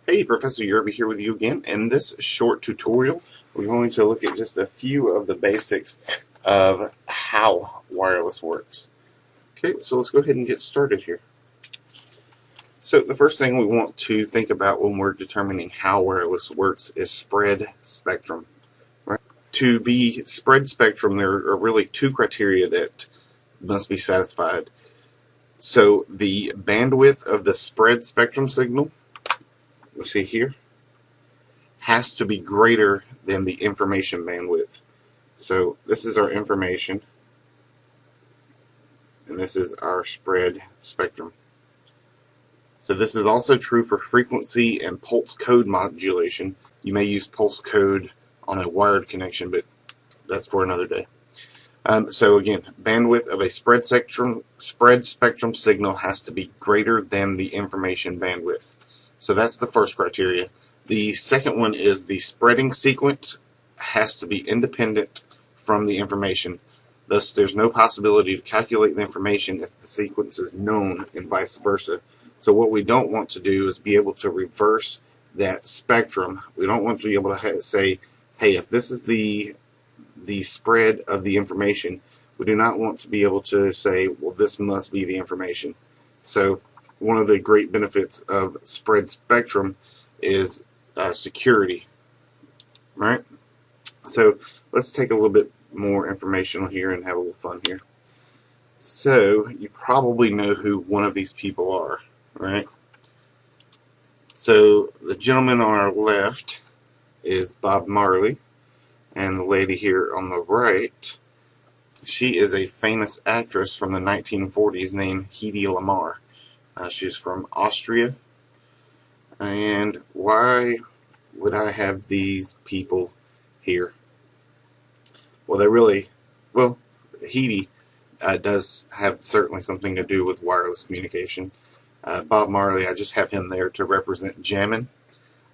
Hey, Professor Yerby here with you again. In this short tutorial, we're going to look at just a few of the basics of how wireless works. Okay, so let's go ahead and get started here. So the first thing we want to think about when we're determining how wireless works is spread spectrum. Right? To be spread spectrum, there are really two criteria that must be satisfied. So the bandwidth of the spread spectrum signal, we see here, has to be greater than the information bandwidth. So this is our information, and this is our spread spectrum. So this is also true for frequency and pulse code modulation. You may use pulse code on a wired connection, but that's for another day. So again, bandwidth of a spread spectrum signal has to be greater than the information bandwidth. So that's the first criteria. The second one is the spreading sequence has to be independent from the information. Thus, there's no possibility to calculate the information if the sequence is known and vice versa. So what we don't want to do is be able to reverse that spectrum. We don't want to be able to say, hey, if this is the spread of the information, we do not want to be able to say, well, this must be the information. So one of the great benefits of spread spectrum is security, right? So let's take a little bit more information here and have a little fun here. So you probably know who one of these people are, right? So the gentleman on our left is Bob Marley, and the lady here on the right, she is a famous actress from the 1940s named Hedy Lamarr. She's from Austria. And why would I have these people here? Well, Hedy does have certainly something to do with wireless communication. Bob Marley, I just have him there to represent jamming.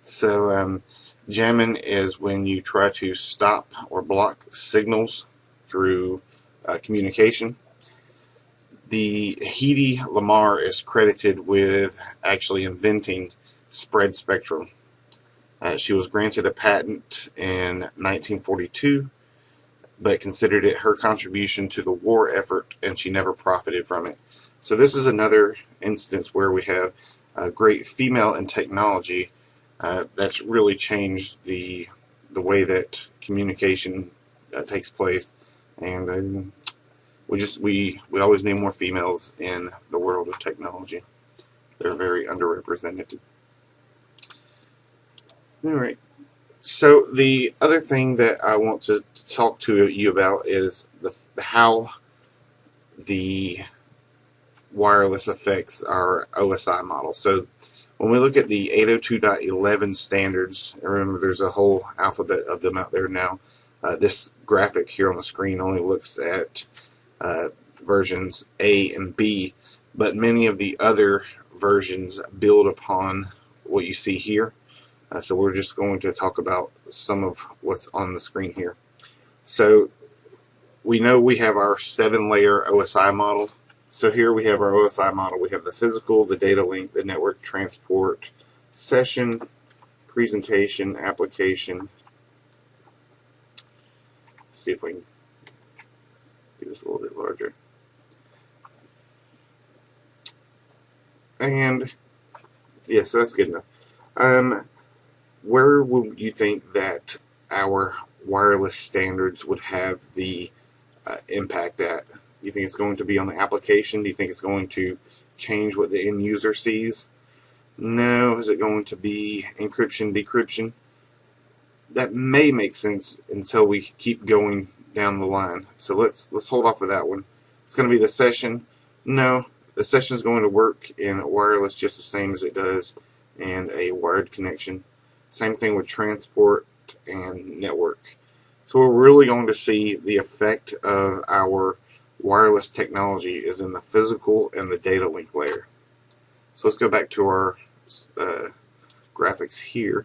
So jamming is when you try to stop or block signals through communication. The Hedy Lamarr is credited with actually inventing spread spectrum. She was granted a patent in 1942, but considered it her contribution to the war effort, and she never profited from it. So this is another instance where we have a great female in technology that's really changed the way that communication takes place, and we always need more females in the world of technology. They're very underrepresented. All right. So the other thing that I want to talk to you about is how the wireless affects our OSI model. So when we look at the 802.11 standards, remember there's a whole alphabet of them out there now. This graphic here on the screen only looks at versions A and B, but many of the other versions build upon what you see here. So we're just going to talk about some of what's on the screen here. So we know we have our 7-layer OSI model. So here we have our OSI model. We have the physical, the data link, the network transport, session, presentation, application. Let's see if we can do this a little bit larger. And yes, that's good enough. Where would you think that our wireless standards would have the impact at? Do you think it's going to be on the application? Do you think it's going to change what the end user sees? No. Is it going to be encryption, decryption? That may make sense until we keep going down the line. So let's hold off with that one. It's going to be the session. No. The session is going to work in wireless just the same as it does in a wired connection. Same thing with transport and network. So we're really going to see the effect of our wireless technology is in the physical and the data link layer. So let's go back to our graphics here.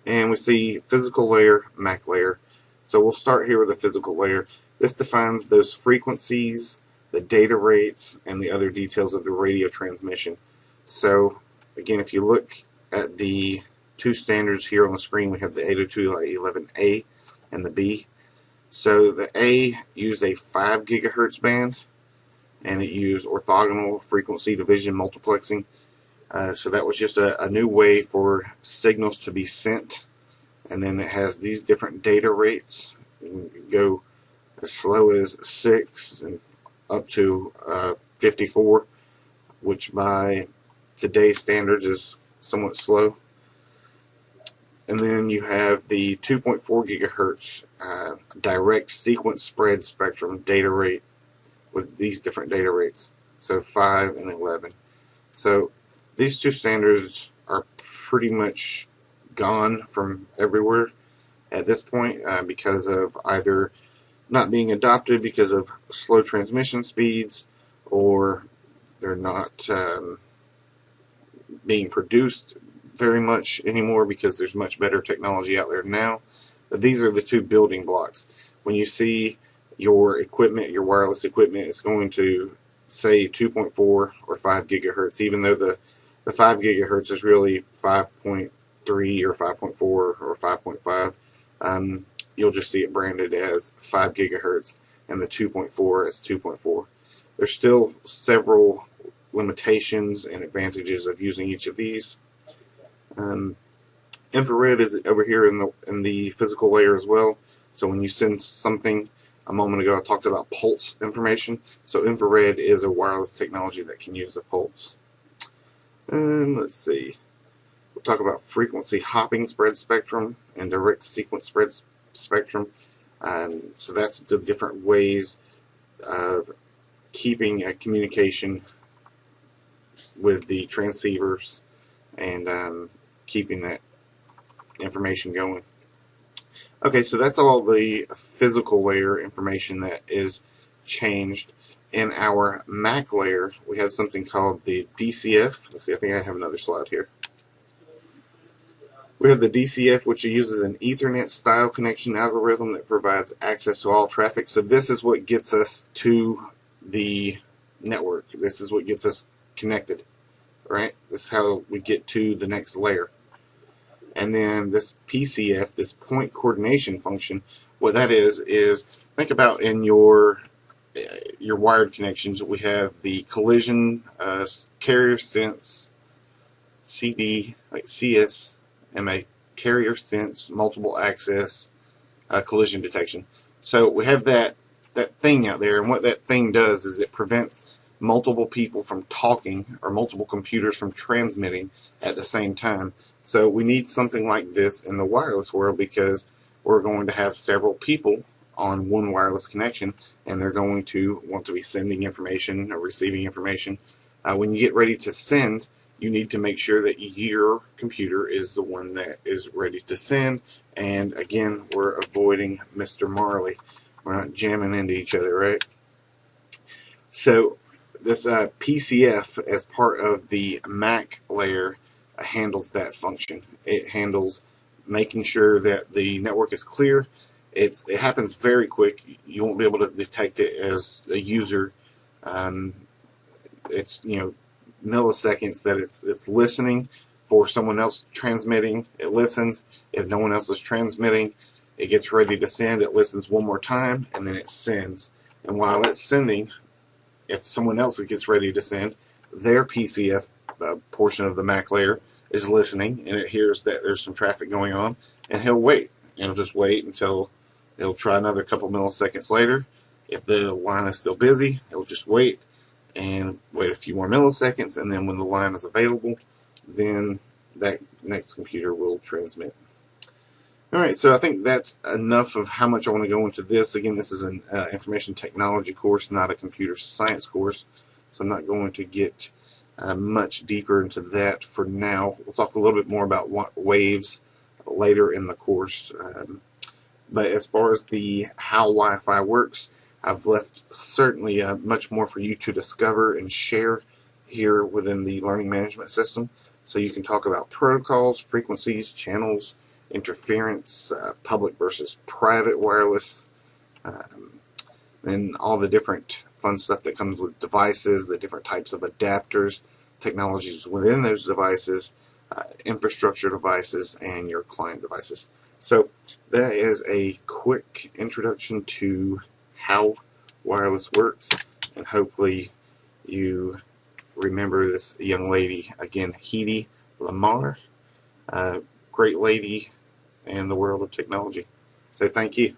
And we see physical layer, MAC layer. So we'll start here with the physical layer. This defines those frequencies, the data rates, and the other details of the radio transmission. So again, if you look at the two standards here on the screen. We have the 802.11a and the B. So the A used a 5 gigahertz band, and it used orthogonal frequency division multiplexing. So that was just a new way for signals to be sent. And then it has these different data rates. You can go as slow as 6 and up to 54, which by today's standards is somewhat slow. And then you have the 2.4 gigahertz direct sequence spread spectrum data rate with these different data rates, so 5 and 11. So these two standards are pretty much gone from everywhere at this point because of either not being adopted because of slow transmission speeds, or they're not being produced very much anymore because there's much better technology out there now. But these are the two building blocks. When you see your equipment, your wireless equipment is going to say 2.4 or 5 gigahertz, even though the 5 gigahertz is really 5.3 or 5.4 or 5.5. You'll just see it branded as 5 gigahertz and the 2.4 as 2.4. There's still several limitations and advantages of using each of these. Infrared is over here in the physical layer as well. So when you send something, a moment ago I talked about pulse information. So infrared is a wireless technology that can use a pulse. And let's see. We'll talk about frequency hopping spread spectrum and direct sequence spread spectrum. So that's the different ways of keeping a communication with the transceivers and keeping that information going. Okay, so that's all the physical layer information that is changed. In our MAC layer, we have something called the DCF. Let's see, I think I have another slide here. We have the DCF, which uses an Ethernet style connection algorithm that provides access to all traffic. So this is what gets us to the network. This is what gets us connected, right? This is how we get to the next layer. And then this PCF, this point coordination function, what that is think about in your wired connections, we have the collision, carrier sense, CD, like CSMA, carrier sense, multiple access, collision detection. So we have that thing out there, and what that thing does is it prevents multiple people from talking or multiple computers from transmitting at the same time. So we need something like this in the wireless world because we're going to have several people on one wireless connection, and they're going to want to be sending information or receiving information. When you get ready to send, you need to make sure that your computer is the one that is ready to send. And again, we're avoiding Mr. Marley. We're not jamming into each other, right? So this PCF, as part of the MAC layer, handles that function. It handles making sure that the network is clear. It happens very quick. You won't be able to detect it as a user. It's milliseconds that it's listening for someone else transmitting. It listens. If no one else is transmitting, it gets ready to send. It listens one more time, and then it sends. And while it's sending, if someone else gets ready to send, their PCF portion of the MAC layer is listening, and it hears that there's some traffic going on, and he'll wait. And he'll just wait until it'll try another couple milliseconds later. If the line is still busy, it'll just wait and wait a few more milliseconds, and then when the line is available, then that next computer will transmit. Alright, so I think that's enough of how much I want to go into this. Again, this is an information technology course, not a computer science course, so I'm not going to get much deeper into that for now. We'll talk a little bit more about waves later in the course. But as far as how Wi-Fi works, I've left certainly much more for you to discover and share here within the learning management system. So you can talk about protocols, frequencies, channels, interference, public versus private wireless, and all the different fun stuff that comes with devices, the different types of adapters, technologies within those devices, infrastructure devices and your client devices. So that is a quick introduction to how wireless works, and hopefully you remember this young lady again, Hedy Lamarr, great lady in the world of technology. So thank you.